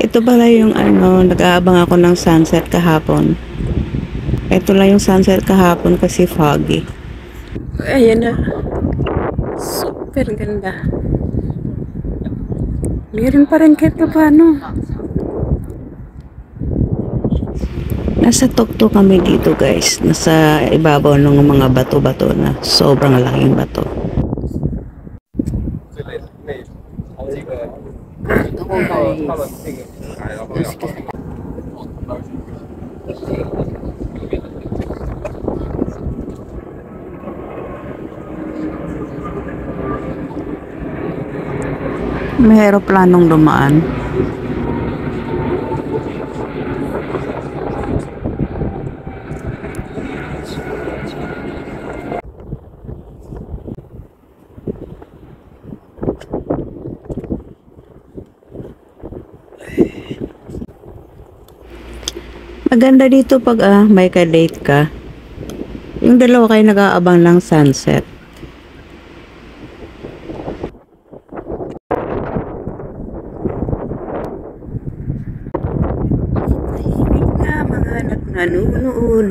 Ito pala yung ano, nag-aabang ako ng sunset kahapon. Ito lang yung sunset kahapon kasi foggy. Ayan na. Super ganda. Meron pa rin kahit paano. Nasa tukto kami dito guys. Nasa ibabaw ng mga bato-bato na sobrang laking bato. May aeroplanong dumaan. Maganda dito pag may ka-date ka. Yung dalawa kayo nag-aabang ng sunset. Tahimik na mga nanonood.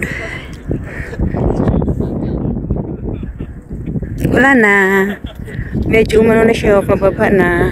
Wala na. Medyo umano na siya, pababa na.